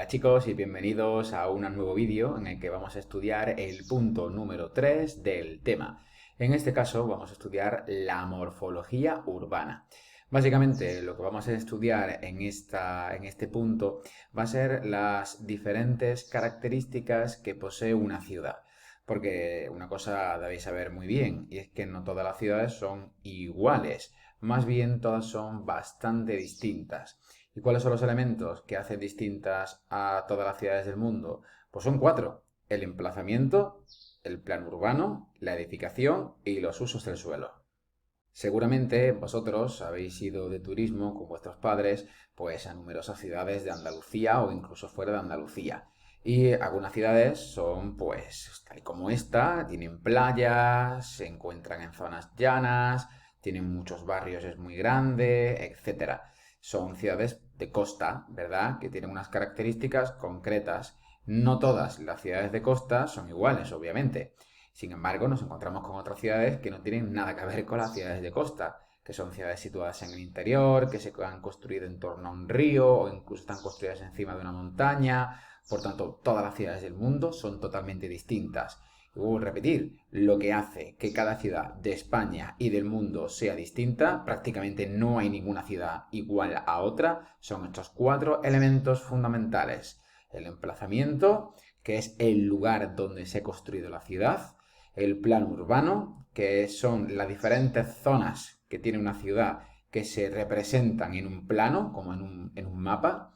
Hola chicos y bienvenidos a un nuevo vídeo en el que vamos a estudiar el punto número 3 del tema. En este caso vamos a estudiar la morfología urbana. Básicamente lo que vamos a estudiar en este punto va a ser las diferentes características que posee una ciudad. Porque una cosa debéis saber muy bien, y es que no todas las ciudades son iguales, más bien todas son bastante distintas. ¿Y cuáles son los elementos que hacen distintas a todas las ciudades del mundo? Pues son cuatro: el emplazamiento, el plan urbano, la edificación y los usos del suelo. Seguramente vosotros habéis ido de turismo con vuestros padres pues a numerosas ciudades de Andalucía o incluso fuera de Andalucía. Y algunas ciudades son pues tal como esta, tienen playas, se encuentran en zonas llanas, tienen muchos barrios, es muy grande, etcétera. Son ciudades de costa, ¿verdad? Que tienen unas características concretas. No todas las ciudades de costa son iguales, obviamente. Sin embargo, nos encontramos con otras ciudades que no tienen nada que ver con las ciudades de costa, que son ciudades situadas en el interior, que se han construido en torno a un río o incluso están construidas encima de una montaña. Por tanto, todas las ciudades del mundo son totalmente distintas. Y vuelvo a repetir, lo que hace que cada ciudad de España y del mundo sea distinta, prácticamente no hay ninguna ciudad igual a otra, son estos cuatro elementos fundamentales: el emplazamiento, que es el lugar donde se ha construido la ciudad; el plano urbano, que son las diferentes zonas que tiene una ciudad que se representan en un plano, como en un mapa;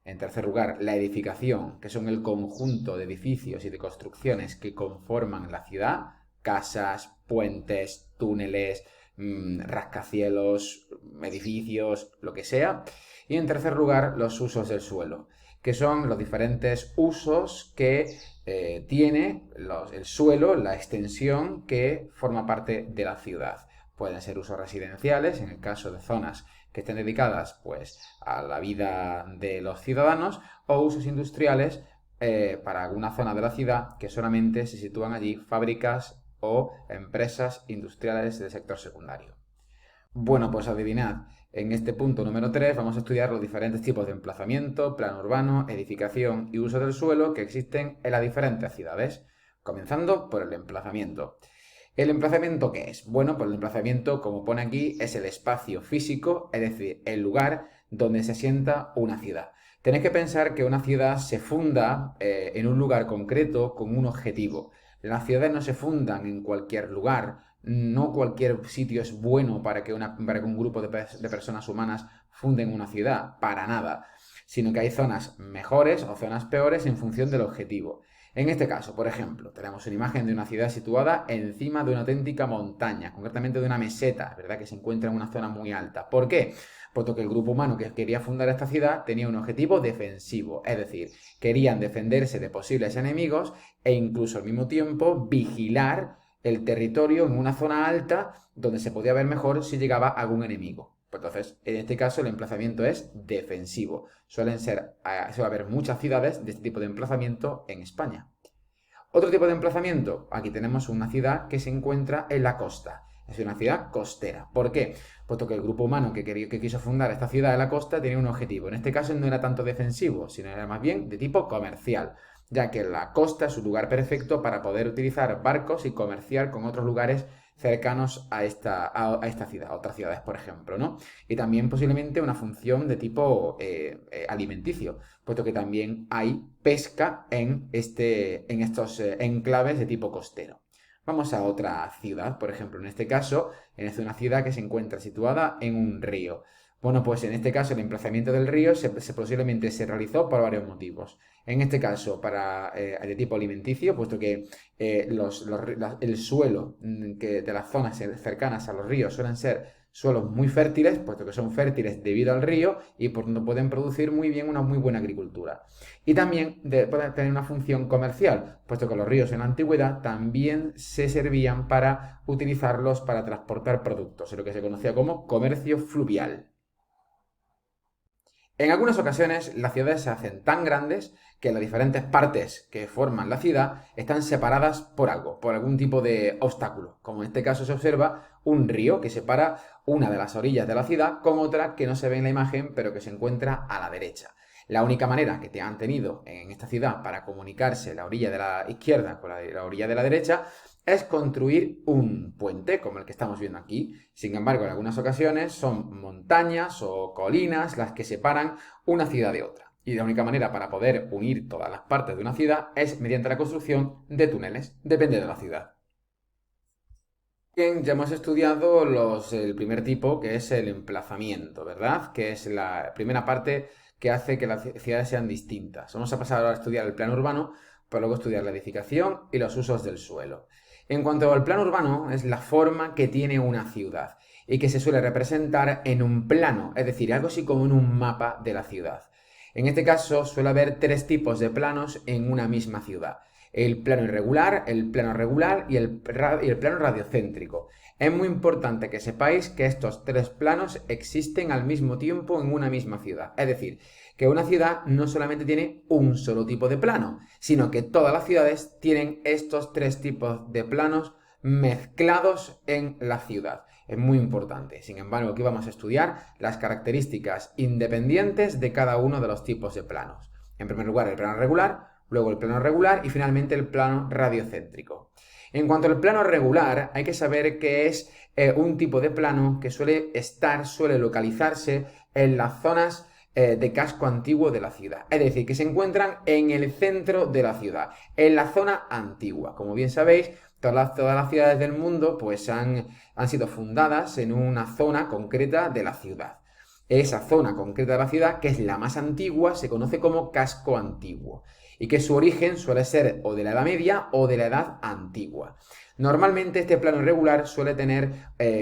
en tercer lugar, la edificación, que son el conjunto de edificios y de construcciones que conforman la ciudad: casas, puentes, túneles, rascacielos, edificios, lo que sea; y en tercer lugar, los usos del suelo, que son los diferentes usos que tiene el suelo, la extensión que forma parte de la ciudad. Pueden ser usos residenciales, en el caso de zonas que estén dedicadas pues, a la vida de los ciudadanos, o usos industriales para alguna zona de la ciudad que solamente se sitúan allí fábricas o empresas industriales del sector secundario. Bueno, pues adivinad, en este punto número 3 vamos a estudiar los diferentes tipos de emplazamiento, plano urbano, edificación y uso del suelo que existen en las diferentes ciudades, comenzando por el emplazamiento. ¿El emplazamiento qué es? Bueno, pues el emplazamiento, como pone aquí, es el espacio físico, es decir, el lugar donde se asienta una ciudad. Tenéis que pensar que una ciudad se funda en un lugar concreto con un objetivo. Las ciudades no se fundan en cualquier lugar, no cualquier sitio es bueno para que un grupo de personas humanas funden una ciudad, para nada, sino que hay zonas mejores o zonas peores en función del objetivo. En este caso, por ejemplo, tenemos una imagen de una ciudad situada encima de una auténtica montaña, concretamente de una meseta, ¿verdad?, que se encuentra en una zona muy alta. ¿Por qué? Puesto que el grupo humano que quería fundar esta ciudad tenía un objetivo defensivo, es decir, querían defenderse de posibles enemigos e incluso al mismo tiempo vigilar el territorio en una zona alta donde se podía ver mejor si llegaba algún enemigo. Pues entonces, en este caso, el emplazamiento es defensivo. Suele haber muchas ciudades de este tipo de emplazamiento en España. Otro tipo de emplazamiento, aquí tenemos una ciudad que se encuentra en la costa. Es una ciudad costera. ¿Por qué? Puesto que el grupo humano que quiso fundar esta ciudad en la costa tenía un objetivo. En este caso no era tanto defensivo, sino era más bien de tipo comercial, ya que la costa es un lugar perfecto para poder utilizar barcos y comerciar con otros lugares cercanos a esta ciudad, a otras ciudades, por ejemplo, ¿no? Y también posiblemente una función de tipo alimenticio, puesto que también hay pesca en estos enclaves de tipo costero. Vamos a otra ciudad, por ejemplo, en este caso, es una ciudad que se encuentra situada en un río. Bueno, pues en este caso el emplazamiento del río posiblemente se realizó por varios motivos. En este caso, de tipo alimenticio, puesto que el suelo de las zonas cercanas a los ríos suelen ser suelos muy fértiles, puesto que son fértiles debido al río y por tanto pueden producir muy bien una muy buena agricultura. Y también pueden tener una función comercial, puesto que los ríos en la antigüedad también se servían para utilizarlos para transportar productos, en lo que se conocía como comercio fluvial. En algunas ocasiones las ciudades se hacen tan grandes que las diferentes partes que forman la ciudad están separadas por algo, por algún tipo de obstáculo. Como en este caso se observa un río que separa una de las orillas de la ciudad con otra que no se ve en la imagen pero que se encuentra a la derecha. La única manera que te han tenido en esta ciudad para comunicarse la orilla de la izquierda con la orilla de la derecha es construir un puente, como el que estamos viendo aquí. Sin embargo, en algunas ocasiones son montañas o colinas las que separan una ciudad de otra. Y la única manera para poder unir todas las partes de una ciudad es mediante la construcción de túneles, depende de la ciudad. Bien, ya hemos estudiado el primer tipo, que es el emplazamiento, ¿verdad? Que es la primera parte que hace que las ciudades sean distintas. Vamos a pasar ahora a estudiar el plano urbano, para luego estudiar la edificación y los usos del suelo. En cuanto al plano urbano, es la forma que tiene una ciudad y que se suele representar en un plano, es decir, algo así como en un mapa de la ciudad. En este caso, suele haber tres tipos de planos en una misma ciudad: el plano irregular, el plano regular y el plano radiocéntrico. Es muy importante que sepáis que estos tres planos existen al mismo tiempo en una misma ciudad. Es decir, que una ciudad no solamente tiene un solo tipo de plano, sino que todas las ciudades tienen estos tres tipos de planos mezclados en la ciudad. Es muy importante. Sin embargo, aquí vamos a estudiar las características independientes de cada uno de los tipos de planos. En primer lugar, el plano regular, luego el plano regular y finalmente el plano radiocéntrico. En cuanto al plano regular, hay que saber que es un tipo de plano que suele localizarse en las zonas de casco antiguo de la ciudad. Es decir, que se encuentran en el centro de la ciudad, en la zona antigua. Como bien sabéis, todas las ciudades del mundo pues han sido fundadas en una zona concreta de la ciudad. Esa zona concreta de la ciudad, que es la más antigua, se conoce como casco antiguo y que su origen suele ser o de la Edad Media o de la Edad Antigua. Normalmente este plano irregular suele tener,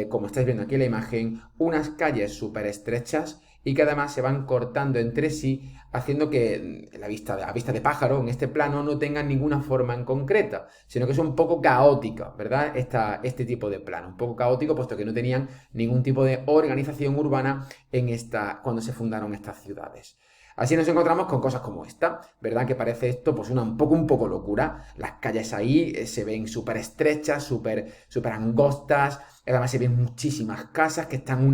como estáis viendo aquí en la imagen, unas calles súper estrechas y que además se van cortando entre sí, haciendo que a vista de pájaro en este plano no tengan ninguna forma en concreta, sino que es un poco caótica, ¿verdad? Este tipo de plano, un poco caótico, puesto que no tenían ningún tipo de organización urbana cuando se fundaron estas ciudades. Así nos encontramos con cosas como esta, ¿verdad? Que parece esto pues un poco locura. Las calles ahí se ven súper estrechas, súper angostas. Además se ven muchísimas casas que están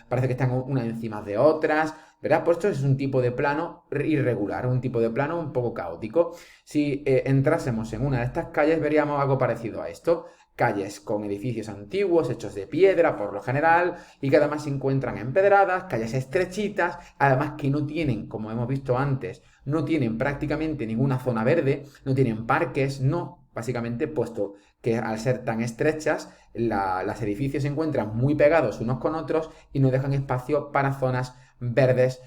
parece que están unas encima de otras, ¿verdad? Pues esto es un tipo de plano irregular, un tipo de plano un poco caótico. Si entrásemos en una de estas calles veríamos algo parecido a esto. Calles con edificios antiguos hechos de piedra por lo general y que además se encuentran empedradas, calles estrechitas, además que no tienen, como hemos visto antes, no tienen prácticamente ninguna zona verde, no tienen parques, no, básicamente puesto que al ser tan estrechas, los edificios se encuentran muy pegados unos con otros y no dejan espacio para zonas verdes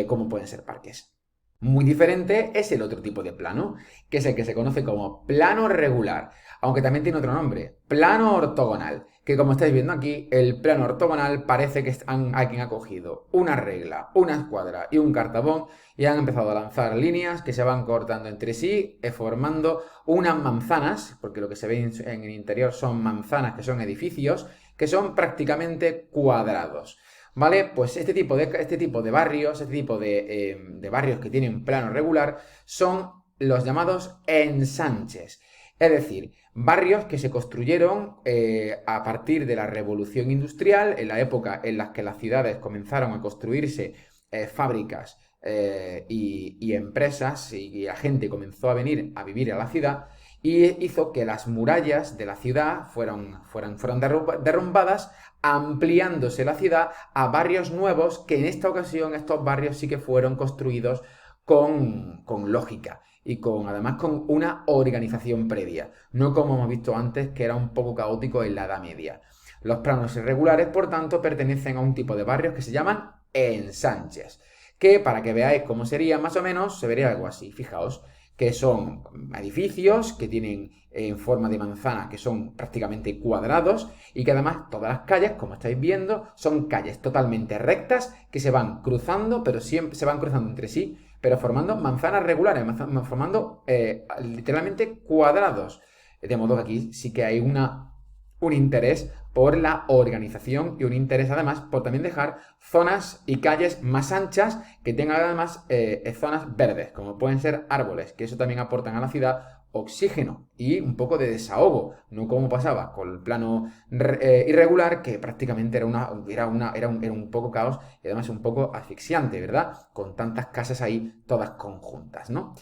como pueden ser parques. Muy diferente es el otro tipo de plano, que es el que se conoce como plano regular, aunque también tiene otro nombre, plano ortogonal, que como estáis viendo aquí, el plano ortogonal parece que alguien ha cogido una regla, una escuadra y un cartabón y han empezado a lanzar líneas que se van cortando entre sí, formando unas manzanas, porque lo que se ve en el interior son manzanas, que son edificios, que son prácticamente cuadrados. ¿Vale? Pues este tipo de barrios, de barrios que tienen plano regular, son los llamados ensanches. Es decir, barrios que se construyeron a partir de la Revolución Industrial, en la época en la que las ciudades comenzaron a construirse fábricas y empresas y la gente comenzó a venir a vivir a la ciudad y hizo que las murallas de la ciudad fueron derrumbadas, ampliándose la ciudad a barrios nuevos que en esta ocasión estos barrios sí que fueron construidos con lógica y además con una organización previa, no como hemos visto antes que era un poco caótico en la Edad Media. Los planos irregulares, por tanto, pertenecen a un tipo de barrios que se llaman ensanches, que para que veáis cómo sería más o menos, se vería algo así, fijaos, que son edificios que tienen en forma de manzana, que son prácticamente cuadrados y que además todas las calles, como estáis viendo, son calles totalmente rectas que se van cruzando, pero siempre se van cruzando entre sí, pero formando manzanas regulares, formando literalmente cuadrados. De modo que aquí sí que hay un interés por la organización y un interés además por también dejar zonas y calles más anchas que tengan además zonas verdes, como pueden ser árboles, que eso también aportan a la ciudad oxígeno y un poco de desahogo, no como pasaba con el plano irregular, que prácticamente era un poco caos y además un poco asfixiante, ¿verdad? Con tantas casas ahí todas conjuntas, ¿no?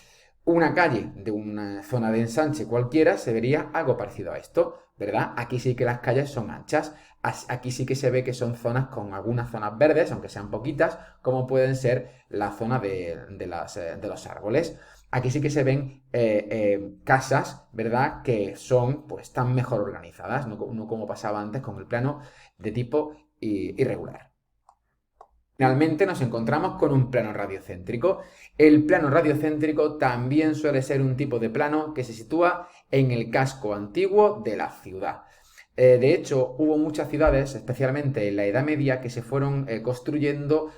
Una calle de una zona de ensanche cualquiera se vería algo parecido a esto, ¿verdad? Aquí sí que las calles son anchas, aquí sí que se ve que son zonas con algunas zonas verdes, aunque sean poquitas, como pueden ser la zona de los árboles. Aquí sí que se ven casas, ¿verdad? Que son, pues, están mejor organizadas, no como pasaba antes con el plano de tipo irregular. Finalmente nos encontramos con un plano radiocéntrico. El plano radiocéntrico también suele ser un tipo de plano que se sitúa en el casco antiguo de la ciudad. De hecho, hubo muchas ciudades, especialmente en la Edad Media, que se fueron construyendo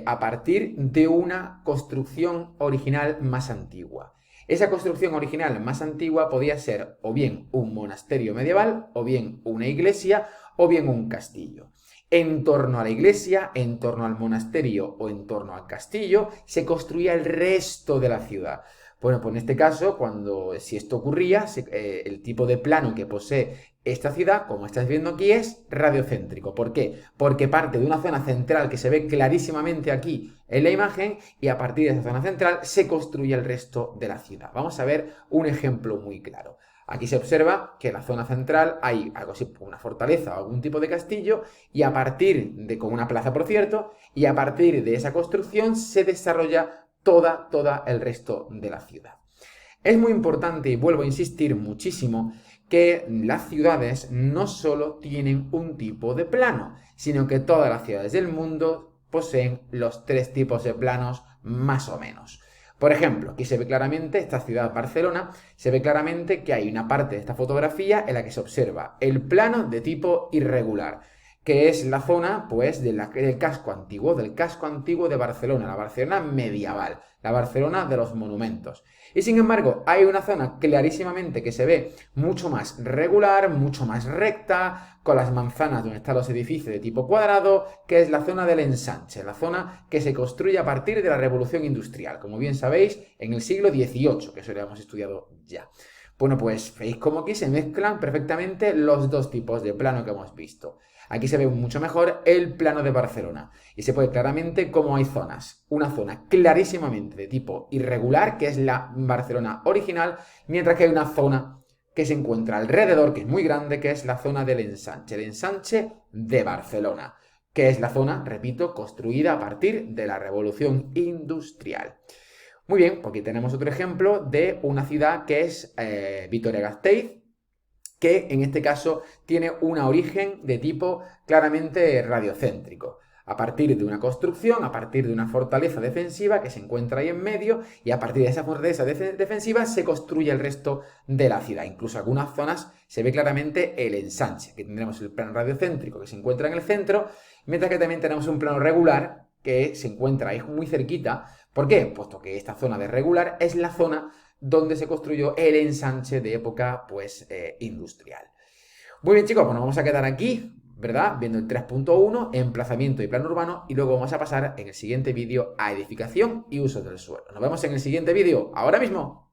a partir de una construcción original más antigua. Esa construcción original más antigua podía ser o bien un monasterio medieval, o bien una iglesia, o bien un castillo. En torno a la iglesia, en torno al monasterio o en torno al castillo, se construía el resto de la ciudad. Bueno, pues en este caso, si esto ocurría, el tipo de plano que posee esta ciudad, como estáis viendo aquí, es radiocéntrico. ¿Por qué? Porque parte de una zona central que se ve clarísimamente aquí en la imagen y a partir de esa zona central se construye el resto de la ciudad. Vamos a ver un ejemplo muy claro. Aquí se observa que en la zona central hay algo así como una fortaleza o algún tipo de castillo y con una plaza por cierto, y a partir de esa construcción se desarrolla toda el resto de la ciudad. Es muy importante, y vuelvo a insistir muchísimo, que las ciudades no solo tienen un tipo de plano, sino que todas las ciudades del mundo poseen los 3 tipos de planos más o menos. Por ejemplo, aquí se ve claramente, esta ciudad Barcelona, se ve claramente que hay una parte de esta fotografía en la que se observa el plano de tipo irregular, que es la zona, pues, del casco antiguo de Barcelona, la Barcelona medieval, la Barcelona de los monumentos. Y sin embargo, hay una zona clarísimamente que se ve mucho más regular, mucho más recta, con las manzanas donde están los edificios de tipo cuadrado, que es la zona del ensanche, la zona que se construye a partir de la Revolución Industrial, como bien sabéis, en el siglo XVIII, que eso lo hemos estudiado ya. Bueno, pues veis cómo aquí se mezclan perfectamente los dos tipos de plano que hemos visto. Aquí se ve mucho mejor el plano de Barcelona y se puede claramente cómo hay zonas. Una zona clarísimamente de tipo irregular, que es la Barcelona original, mientras que hay una zona que se encuentra alrededor, que es muy grande, que es la zona del ensanche, el ensanche de Barcelona, que es la zona, repito, construida a partir de la Revolución Industrial. Muy bien, pues aquí tenemos otro ejemplo de una ciudad que es Vitoria-Gasteiz, que en este caso tiene un origen de tipo claramente radiocéntrico. A partir de una construcción, a partir de una fortaleza defensiva que se encuentra ahí en medio, y a partir de esa fortaleza defensiva se construye el resto de la ciudad. Incluso en algunas zonas se ve claramente el ensanche, que tendremos el plano radiocéntrico que se encuentra en el centro, mientras que también tenemos un plano regular que se encuentra ahí muy cerquita. ¿Por qué? Puesto que esta zona de regular es la zona donde se construyó el ensanche de época, pues, industrial. Muy bien, chicos, pues nos vamos a quedar aquí, ¿verdad? Viendo el 3.1, emplazamiento y plano urbano, y luego vamos a pasar en el siguiente vídeo a edificación y uso del suelo. Nos vemos en el siguiente vídeo, ahora mismo.